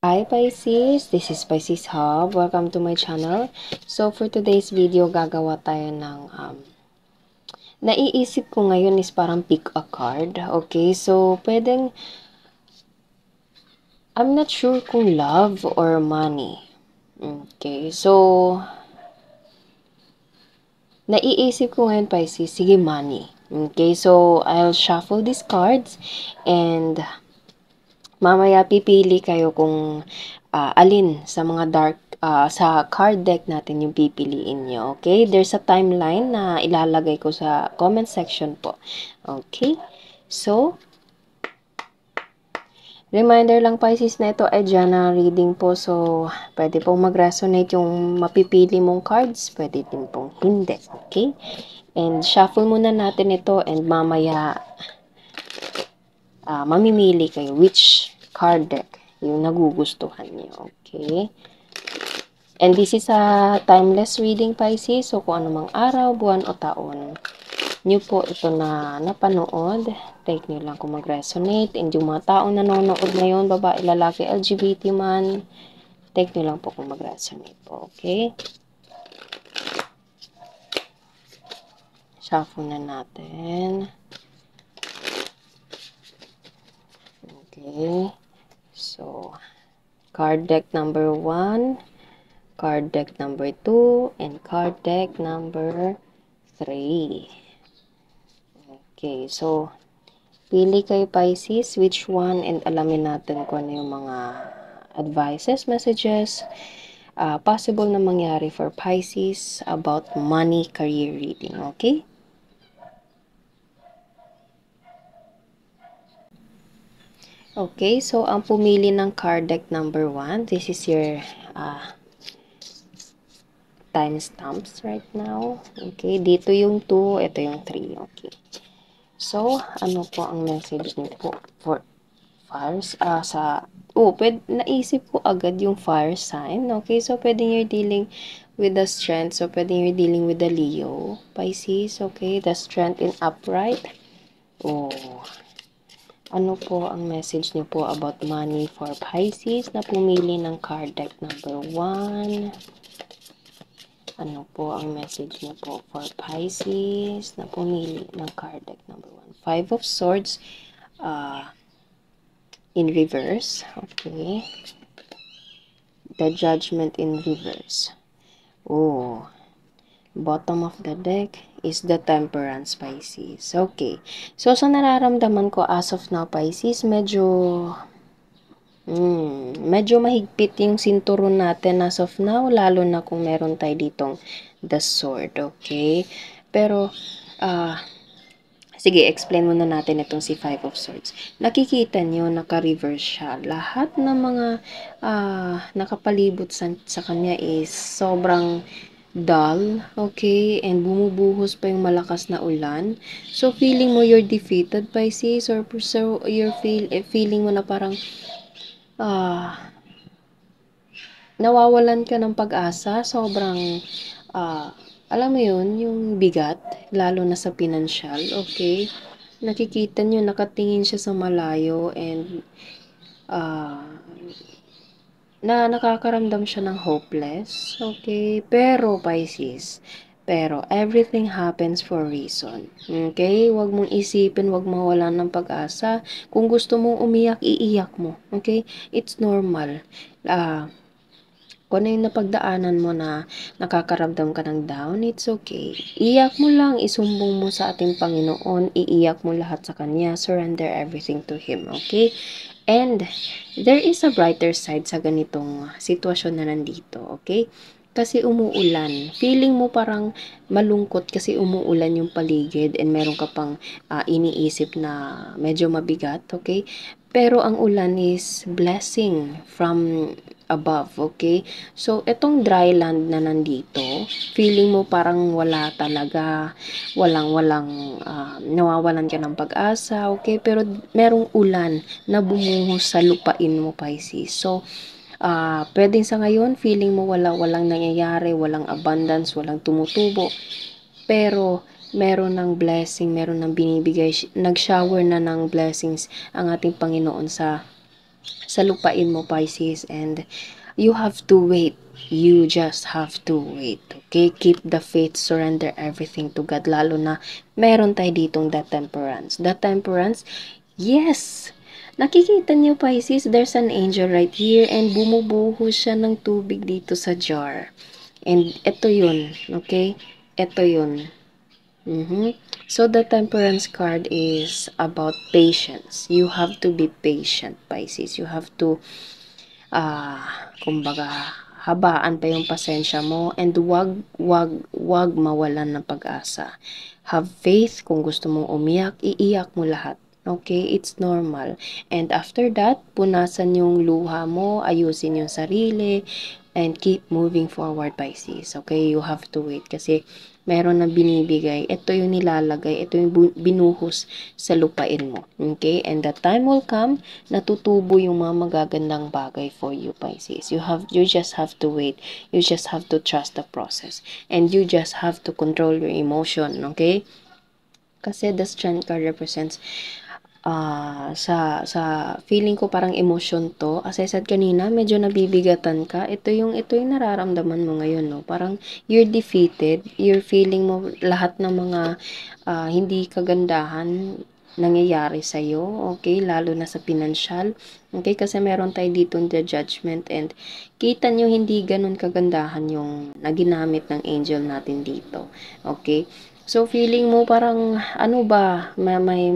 Hi Pisces, this is Pisces Hub. Welcome to my channel. So for today's video, gagawa tayo ng naiisip ko ngayon is parang pick a card. Okay, so pwedeng I'm not sure kung love or money. Okay, so naiisip ko ngayon Pisces, sige money. Okay, so I'll shuffle these cards and mamaya pipili kayo kung alin sa mga sa card deck natin yung pipiliin nyo. Okay? There's a timeline na ilalagay ko sa comment section po. Okay? So, reminder lang Pisces na ito ay general reading po. So, pwede pong mag-resonate yung mapipili mong cards. Pwede din pong hindi. Okay? And shuffle muna natin ito and mamaya mamimili kayo which card deck yung nagugustuhan niyo. Okay? And this is a timeless reading, Pisces. So, kung anumang araw, buwan o taon nyo po ito na napanood, take nyo lang kung mag-resonate. And yung mga taong nanonood ngayon, babae, lalaki, LGBT man, take nyo lang po kung mag-resonate po. Okay? Shuffle na natin. Okay. So, card deck number 1, card deck number 2, and card deck number 3. Okay, so, pili kayo Pisces, which one, and alamin natin kung ano yung mga advices, messages, possible na mangyari for Pisces about money, career reading, okay? Okay, so ang pumili ng card deck number 1, this is your timestamps right now. Okay, dito yung 2, ito yung 3, okay. So, ano po ang message niyo po for fires? Naisip ko agad yung fire sign. Okay, so pwede you're dealing with the strength. So, pwede you're dealing with the Leo, Pisces. Okay, the strength in upright. Oh, ano po ang message niyo po about money for Pisces na pumili ng card deck number 1? Ano po ang message niyo po for Pisces na pumili ng card deck number 1? 5 of Swords in reverse. Okay. The Judgment in reverse. Oh. Bottom of the deck is the Temperance, Pisces. Okay. So, sa nararamdaman ko as of now, Pisces, medyo mahigpit yung sinturon natin as of now, lalo na kung meron tayo ditong the sword, okay? Pero, sige, explain muna natin itong si Five of Swords. Nakikita nyo, naka-reverse siya. Lahat ng mga nakapalibot sa kanya is sobrang dull, okay? And bumubuhos pa yung malakas na ulan. So, feeling mo you're defeated, Pisces, or so you're feeling mo na parang nawawalan ka ng pag-asa. Sobrang, alam mo yun, yung bigat, lalo na sa pinansyal, okay? Nakikita nyo, nakatingin siya sa malayo and nakakaramdam siya ng hopeless. Okay? Pero, Pisces, everything happens for a reason. Okay? Huwag mong isipin, huwag mawalan ng pag-asa. Kung gusto mong umiyak, iiyak mo. Okay? It's normal. Kung ano yung napagdaanan mo na nakakaramdam ka ng down, it's okay. Iyak mo lang, isumbong mo sa ating Panginoon, iiyak mo lahat sa Kanya, surrender everything to Him, okay? And there is a brighter side sa ganitong sitwasyon na nandito, okay? Kasi umuulan. Feeling mo parang malungkot kasi umuulan yung paligid and meron ka pang iniisip na medyo mabigat, okay? Pero ang ulan is blessing from above, okay? So, etong dry land na nandito, feeling mo parang wala talaga, nawawalan ka ng pag-asa, okay? Pero merong ulan na bumuhos sa lupain mo, Pisces. So, pwedeng sa ngayon, feeling mo walang nangyayari, walang abundance, walang tumutubo. Pero, meron ng blessing, meron ng binibigay, nag-shower na ng blessings ang ating Panginoon sa sa lupain mo, Pisces, and you have to wait. You just have to wait. Okay? Keep the faith, surrender everything to God. Lalo na meron tayo ditong the temperance. The temperance, yes! Nakikita niyo, Pisces, there's an angel right here and bumubuhos siya ng tubig dito sa jar. And ito yun. Okay? Ito yun. So, the temperance card is about patience. You have to be patient, Pisces. You have to kumbaga, habaan pa yung pasensya mo and wag mawalan ng pag-asa. Have faith. Kung gusto mong umiyak, iiyak mo lahat. Okay? It's normal. And after that, punasan yung luha mo, ayusin yung sarili, and keep moving forward, Pisces. Okay? You have to wait kasi meron na binibigay. Ito yung nilalagay. Ito yung binuhos sa lupain mo. Okay? And the time will come, natutubo yung mga magagandang bagay for you, Pisces. You just have to wait. You just have to trust the process. And you just have to control your emotion. Okay? Kasi the strength card represents sa feeling ko parang emotion to. As I said kanina, medyo nabibigatan ka. Ito yung nararamdaman mo ngayon, no? Parang you're defeated. You're feeling mo lahat ng mga hindi kagandahan nangyayari sa'yo. Okay? Lalo na sa pinansyal. Okay? Kasi meron tayo dito the judgment and kita nyo hindi ganun kagandahan yung naginamit ng angel natin dito. Okay? So, feeling mo parang, ano ba, may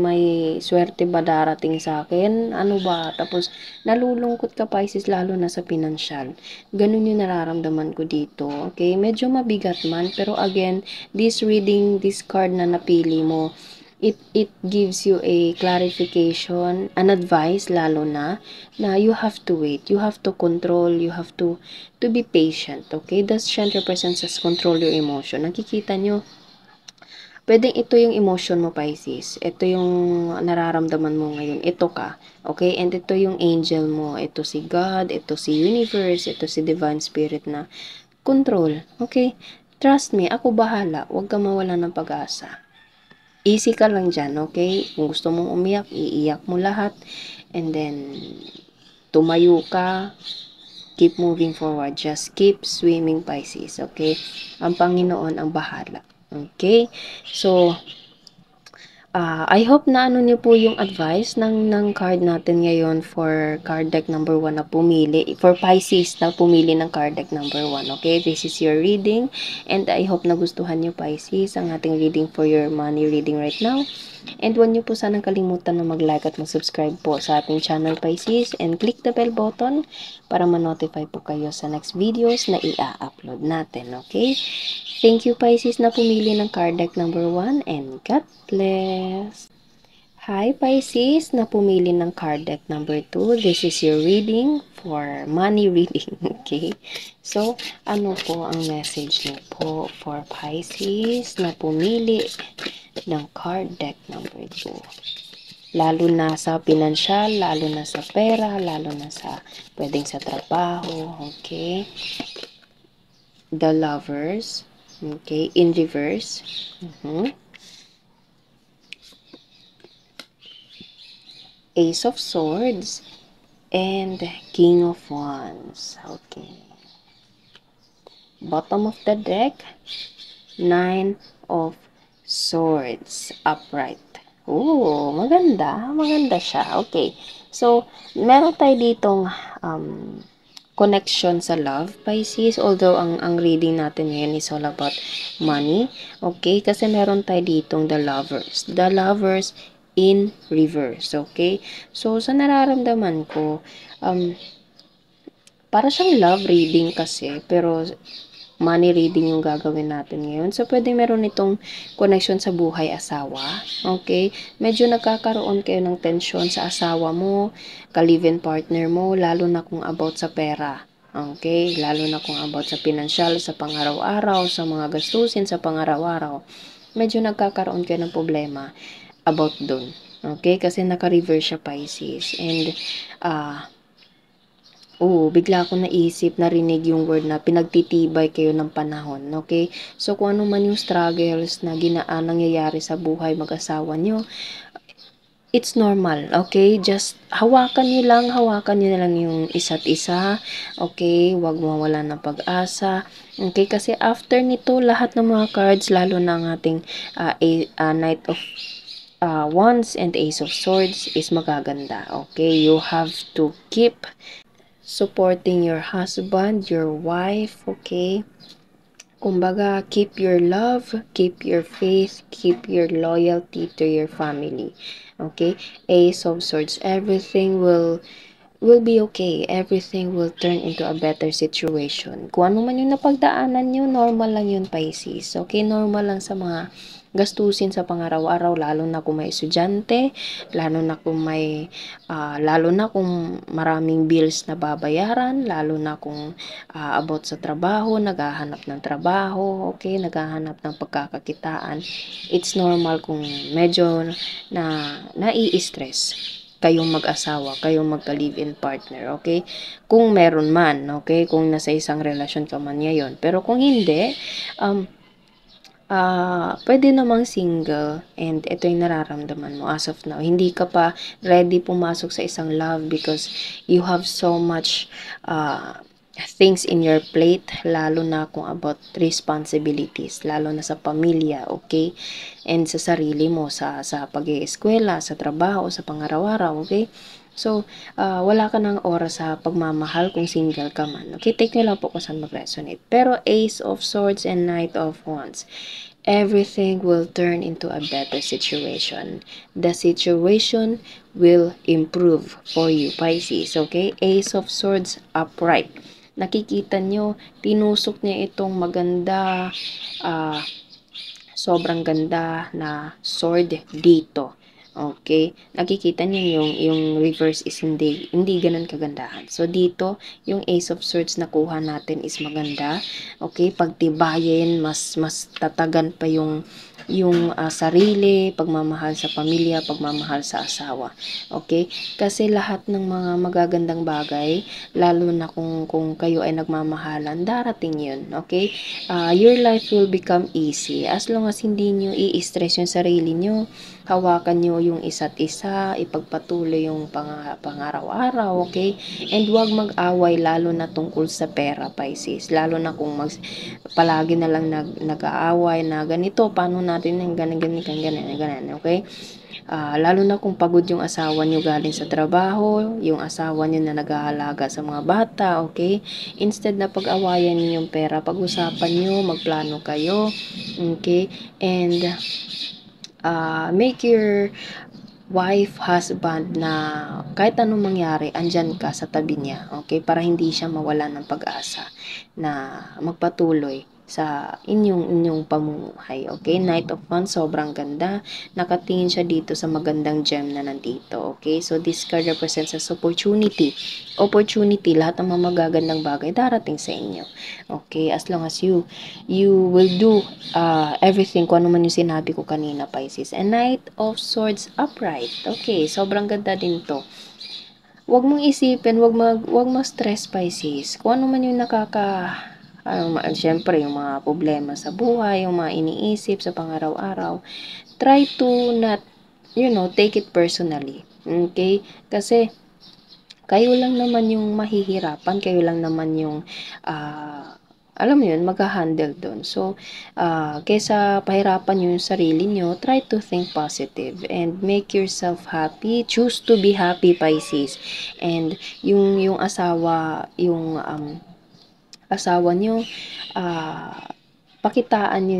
swerte ba darating sa akin? Ano ba? Tapos, nalulungkot ka, Pisces, lalo na sa pinansyal. Ganun yung nararamdaman ko dito. Okay? Medyo mabigat man, pero again, this reading, this card na napili mo, it gives you a clarification, an advice, lalo na you have to wait, you have to control, you have to be patient. Okay? The strength represents as control your emotion. Nakikita nyo, pwedeng ito yung emotion mo, Pisces. Ito yung nararamdaman mo ngayon. Ito ka. Okay? And ito yung angel mo. Ito si God, ito si universe, ito si divine spirit na control. Okay? Trust me, ako bahala. Huwag ka mawala ng pag-asa. Easy ka lang dyan, okay? Kung gusto mong umiyak, iiyak mo lahat. And then, tumayo ka. Keep moving forward. Just keep swimming, Pisces. Okay? Ang Panginoon ang bahala. Okay? So, I hope na ano niyo po yung advice ng card natin ngayon for card deck number 1 na pumili. For Pisces na pumili ng card deck number 1. Okay? This is your reading. And I hope nagustuhan niyo, Pisces, ang ating reading for your money reading right now. And huwag niyo po sanang kalimutan na mag-like at mag-subscribe po sa ating channel, Pisces. And click the bell button para ma-notify po kayo sa next videos na i-upload natin. Okay? Thank you, Pisces, na pumili ng card deck number 1 and God bless. Hi, Pisces, na pumili ng card deck number 2. This is your reading for money reading. Okay? So, ano po ang message niyo po for Pisces na pumili ng card deck number 2? Lalo na sa pinansyal, lalo na sa pera, lalo na sa pwedeng sa trabaho. Okay? The Lovers. Okay, in reverse. Ace of Swords and King of Wands. Okay. Bottom of the deck, Nine of Swords upright. Oh, maganda. Maganda siya. Okay. So, meron tayo ditong connection sa love, Pisces. Although, ang reading natin ngayon is all about money. Okay? Kasi meron tayo ditong the lovers. The lovers in reverse. Okay? So, sa nararamdaman ko, para siyang love reading kasi, pero money reading yung gagawin natin ngayon. So, pwede meron itong connection sa buhay asawa. Okay? Medyo nagkakaroon kayo ng tension sa asawa mo, ka-live-in partner mo, lalo na kung about sa pera. Okay? Lalo na kung about sa pinansyal, sa pang-araw-araw, sa mga gastusin, sa pang-araw-araw. Medyo nagkakaroon kayo ng problema about dun. Okay? Kasi naka-reverse siya, Pisces. And, bigla akong naisip, narinig yung word na pinagtitibay kayo ng panahon, okay? So, kung ano man yung struggles na nangyayari sa buhay mag-asawa nyo, it's normal, okay? Just hawakan niyo na lang yung isa't isa, okay? Huwag mawalan ng pag-asa, okay? Kasi after nito, lahat ng mga cards, lalo na ang ating Knight of Wands and Ace of Swords is magaganda, okay? You have to keep supporting your husband, your wife, okay? Kumbaga, keep your love, keep your faith, keep your loyalty to your family. Okay? Ace of Swords, everything will be okay. Everything will turn into a better situation. Kung ano man yung napagdaanan nyo, normal lang yun, Pisces. Okay? Normal lang sa mga gastusin sa pangaraw-araw, lalo na kung may estudyante, lalo na kung maraming bills na babayaran, lalo na kung about sa trabaho, naghahanap ng trabaho, okay, naghahanap ng pagkakakitaan. It's normal kung medyo nai-stress kayong mag-asawa, kayong magka-live-in partner, okay? Kung meron man, okay? Kung nasa isang relasyon ka man ngayon. Pero kung hindi, pwede namang single and ito yung nararamdaman mo as of now. Hindi ka pa ready pumasok sa isang love because you have so much things in your plate, lalo na kung about responsibilities, lalo na sa pamilya, okay? And sa sarili mo, sa pag-ieskwela, sa trabaho, sa pangaraw-araw, okay? So, wala ka ng oras sa pagmamahal kung single ka man. Okay, take nyo lang po kung saan mag-resonate. Pero Ace of Swords and Knight of Wands, everything will turn into a better situation. The situation will improve for you, Pisces. Okay, Ace of Swords upright. Nakikita nyo, tinusok niya itong maganda, sobrang ganda na sword dito. Okay? Nakikita niyo yung reverse is hindi ganoon kagandahan. So dito, yung Ace of Swords na kuha natin is maganda. Okay? Pagtibayin, mas tatagan pa yung sarili, pagmamahal sa pamilya, pagmamahal sa asawa. Okay? Kasi lahat ng mga magagandang bagay, lalo na kung kayo ay nagmamahalan, darating yun. Okay? Your life will become easy as long as hindi nyo i-stress yung sarili nyo, hawakan nyo yung isa't isa, ipagpatuloy yung pangaraw-araw, okay? And huwag mag-away lalo na tungkol sa pera, Pisces. Lalo na kung palagi na lang nag-aaway na ganito, paano natin yung ganyan, okay? Lalo na kung pagod yung asawa nyo galing sa trabaho, yung asawa nyo na nag-aalaga sa mga bata, okay? Instead na pag-awayan nyo yung pera, pag-usapan nyo, magplano kayo, okay? And make your wife, husband na kahit anong mangyari, andyan ka sa tabi niya, okay? Para hindi siya mawalan ng pag-asa na magpatuloy sa inyong pamumuhay, okay? Knight of Wands, sobrang ganda. Nakatingin siya dito sa magandang gem na nandito, okay? So, this card represents as opportunity. Opportunity, lahat ng mga magagandang bagay darating sa inyo, okay? As long as you will do everything kung ano man yung sinabi ko kanina, Pisces. And Knight of Swords upright. Okay, sobrang ganda din to. Huwag mong isipin, huwag ma-stress, Pisces. Kung ano man yung syempre, yung mga problema sa buhay, yung mga iniisip sa pangaraw-araw, try to not, take it personally. Okay? Kasi, kayo lang naman yung mahihirapan, kayo lang naman yung alam mo yun, mag-handle doon. So, kaysa pahirapan nyo yung sarili nyo, try to think positive and make yourself happy. Choose to be happy, Pisces. And yung asawa nyo, pakitaan nyo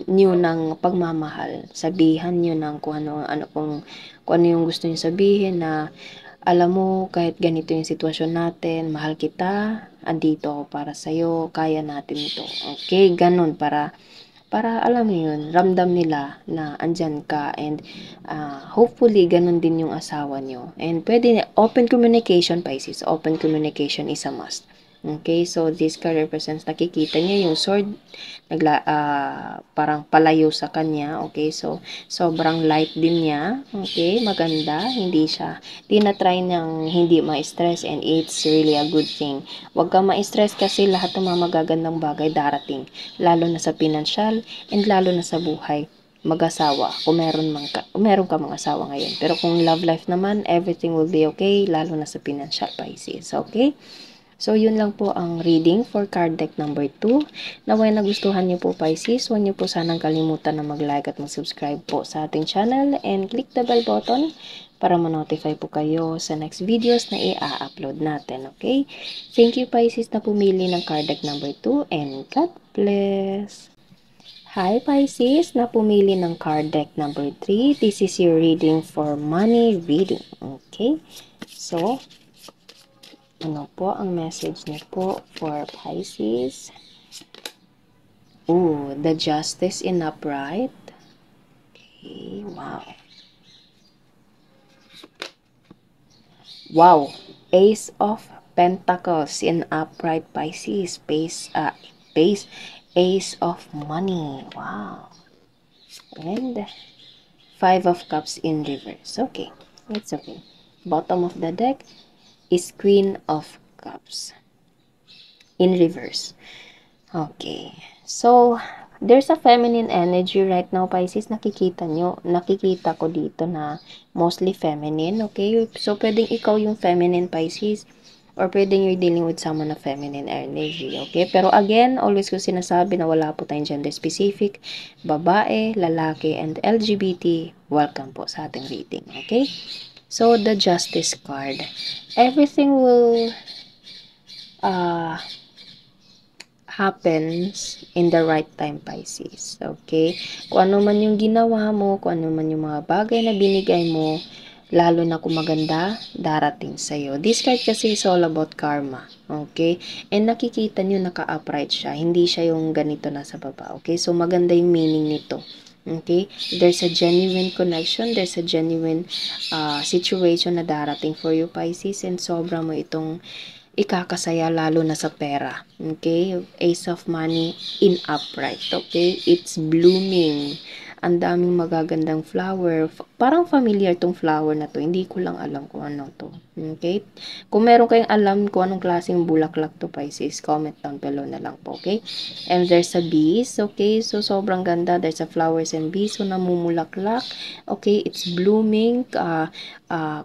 yung ng pagmamahal. Sabihan nyo ng kung ano yung gusto nyo sabihin na alam mo, kahit ganito yung sitwasyon natin, mahal kita, andito ako para sa'yo, kaya natin ito. Okay, ganun, para alam mo yun, ramdam nila na andyan ka and hopefully ganun din yung asawa nyo. And pwede, open communication, Pisces, open communication is a must. Okay, so this card represents, nakikita niya yung sword, parang palayo sa kanya, okay, so sobrang light din niya, okay, maganda, hindi tinatry niyang hindi ma-stress and it's really a good thing. Huwag kang ma-stress kasi lahat ng mga magagandang bagay darating, lalo na sa pinansyal and lalo na sa buhay. mag-asawa, kung meron ka mga asawa ngayon. Pero kung love life naman, everything will be okay, lalo na sa financial Pisces, okay? So, yun lang po ang reading for card deck number 2. Naway nagustuhan niyo po Pisces, huwag niyo po sanang kalimutan na mag-like at mag-subscribe po sa ating channel and click the bell button para ma-notify po kayo sa next videos na i-upload natin, okay? Thank you Pisces na pumili ng card deck number 2 and God bless! Hi Pisces na pumili ng card deck number 3. This is your reading for money reading, okay? So, ano po ang message niyo po for Pisces? The Justice in upright. Okay, wow. Wow, Ace of Pentacles in upright Pisces. Ace of money. Wow. And Five of Cups in reverse. Okay, it's okay. Bottom of the deck is Queen of Cups in reverse. Okay. So, there's a feminine energy right now, Pisces. Nakikita ko dito na mostly feminine, okay? So, pwedeng ikaw yung feminine, Pisces, or pwedeng you're dealing with someone na feminine energy, okay? Pero again, always ko sinasabi na wala po tayong gender specific, babae, lalaki, and LGBT. Welcome po sa ating reading, okay? So, the Justice card. Everything will happens in the right time, Pisces. Okay? Kung ano man yung ginawa mo, kung ano man yung mga bagay na binigay mo, lalo na kung maganda, darating sa'yo. This card kasi is all about karma. Okay? And nakikita nyo naka-upright siya. Hindi siya yung ganito nasa baba. Okay? So, maganda yung meaning nito. Okay? There's a genuine connection. There's a genuine situation na darating for you, Pisces. And sobra mo itong ikakasaya lalo na sa pera. Okay? Ace of money in upright. Okay? It's blooming. Ang daming magagandang flower. Parang familiar tong flower na to. Hindi ko lang alam kung ano to. Okay? Kung meron kayong alam kung anong klaseng bulaklak to, Pisces, comment down below na lang po. Okay? And there's a bees. Okay? So, sobrang ganda. There's a flowers and bees. So, namumulaklak. Okay? It's blooming.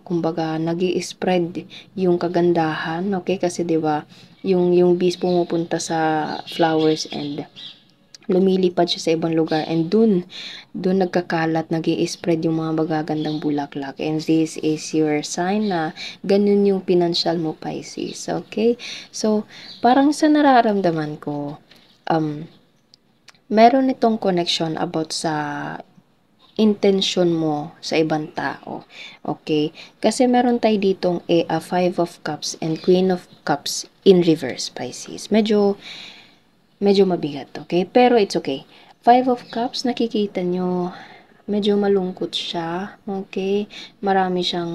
Kumbaga, nag-i-spread yung kagandahan. Okay? Kasi, di ba, yung bees pumupunta sa flowers and lumilipad siya sa ibang lugar and dun nagkakalat, nag-i-spread yung mga magagandang bulaklak, and this is your sign na ganun yung financial mo, Pisces. Okay? So, parang sa nararamdaman ko, meron itong connection about sa intention mo sa ibang tao. Okay? Kasi meron tayo ditong a Five of Cups and Queen of Cups in reverse, Pisces. Medyo mabigat, okay? Pero it's okay. Five of Cups, nakikita nyo, medyo malungkot siya, okay? Marami siyang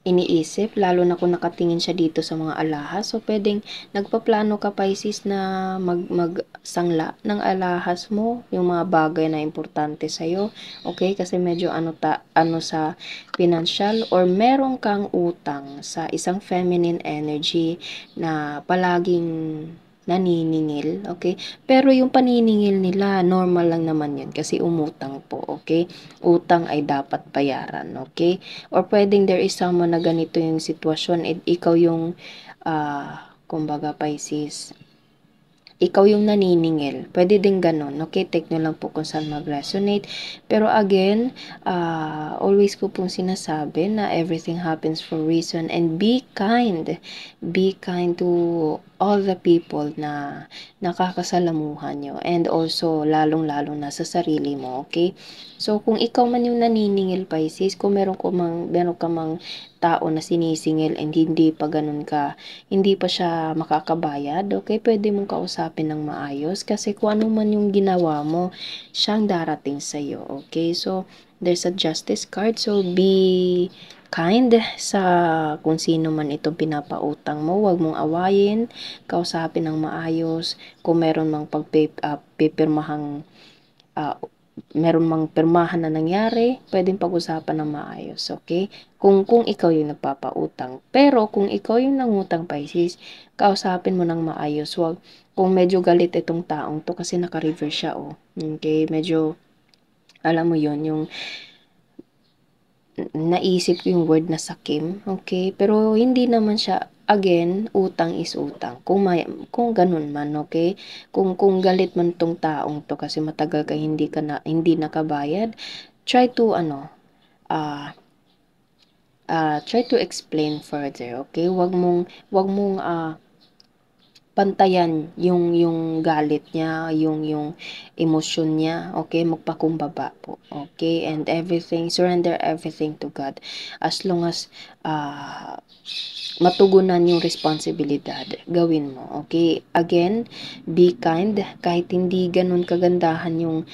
iniisip, lalo na kung nakatingin siya dito sa mga alahas. So, pwedeng nagpaplano ka, Pisces, na magsangla ng alahas mo, yung mga bagay na importante sa'yo, okay? Kasi medyo ano sa financial, or meron kang utang sa isang feminine energy na palaging naniningil, okay? Pero yung paniningil nila, normal lang naman yun kasi umutang po, okay? Utang ay dapat bayaran, okay? Or pwedeng there is someone na ganito yung sitwasyon at ikaw yung, kumbaga, Pisces, ikaw yung naniningil. Pwede din ganun. Okay, take nyo lang po kung saan mag-resonate. Pero again, always ko pong sinasabi na everything happens for reason, and be kind. Be kind to all the people na nakakasalamuhan nyo, and also lalong-lalong na sa sarili mo, okay? So, kung ikaw man yung naniningil, Pisces, kung meron ka mang tao na sinisingil and hindi pa siya makakabayad, okay, pwede mong kausapin ng maayos kasi kung ano man yung ginawa mo, siyang darating sa'yo, okay? So, there's a justice card, so be kind sa kung sino man itong pinapautang mo, wag mong awayin, kausapin ng maayos, kung meron mang pagpipirmahang meron mang pirmahan na nangyari, pwedeng pag-usapan ng maayos, okay? Kung ikaw yung nagpapautang. Pero kung ikaw yung nangutang, Pisces, kausapin mo ng maayos. Wag, kung medyo galit itong taong to kasi naka-reverse siya, oh. Okay, medyo, alam mo yon yung naisip ko yung word na sakim, okay? Pero hindi naman siya, again, utang is utang. Kung ganun man, okay? Kung galit man tong taong to kasi matagal ka hindi nakabayad, try to ah try to explain further, okay? Wag mong pantayan yung galit niya, yung emosyon niya, okay? Magpakumbaba po, okay? And everything, surrender everything to God. As long as matugunan yung responsibilidad, gawin mo, okay? Again, be kind, kahit hindi ganun kagandahan yung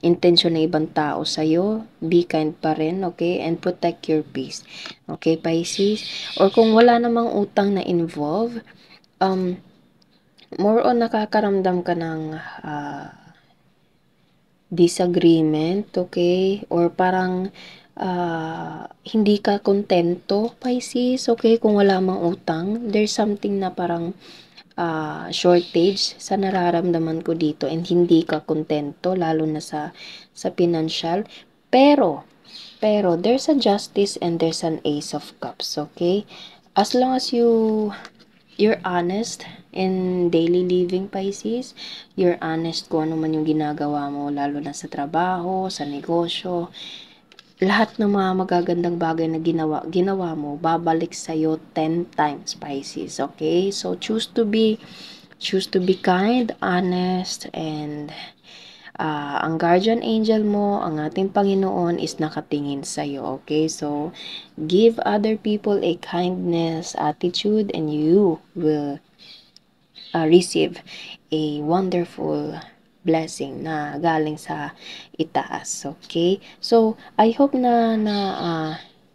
intensyon ng ibang tao sa'yo, be kind pa rin, okay? And protect your peace, okay, Pisces? Or kung wala namang utang na involve, more on nakakaramdam ka ng disagreement, okay? Or parang hindi ka kontento, Pisces, okay? Kung wala mang utang, there's something na parang shortage sa nararamdaman ko dito and hindi ka kontento, lalo na sa financial. Pero there's a justice and there's an ace of cups, okay? As long as you're honest in daily living, Pisces, you're honest kung ano man yung ginagawa mo, lalo na sa trabaho, sa negosyo, lahat ng mga magagandang bagay na ginawa mo, babalik sa'yo 10 times, Pisces, okay? So, choose to be kind, honest, and ang guardian angel mo, ang ating Panginoon is nakatingin sa'yo, okay? So, give other people a kindness attitude and you will receive a wonderful blessing na galing sa itaas, okay? So, I hope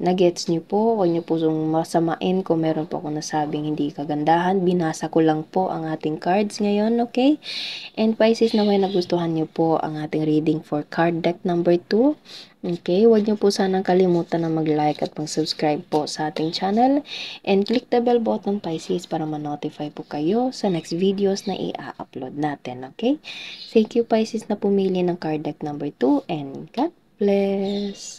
na-gets niyo po. Huwag niyo po masamain kung meron po akong nasabing hindi kagandahan. Binasa ko lang po ang ating cards ngayon, okay? And Pisces, naway nagustuhan niyo po ang ating reading for card deck number 2. Okay, huwag niyo po sanang kalimutan na mag-like at mag-subscribe po sa ating channel. And click the bell button, Pisces, para ma-notify po kayo sa next videos na i-upload natin. Okay? Thank you, Pisces, na pumili ng card deck number 2 and God bless!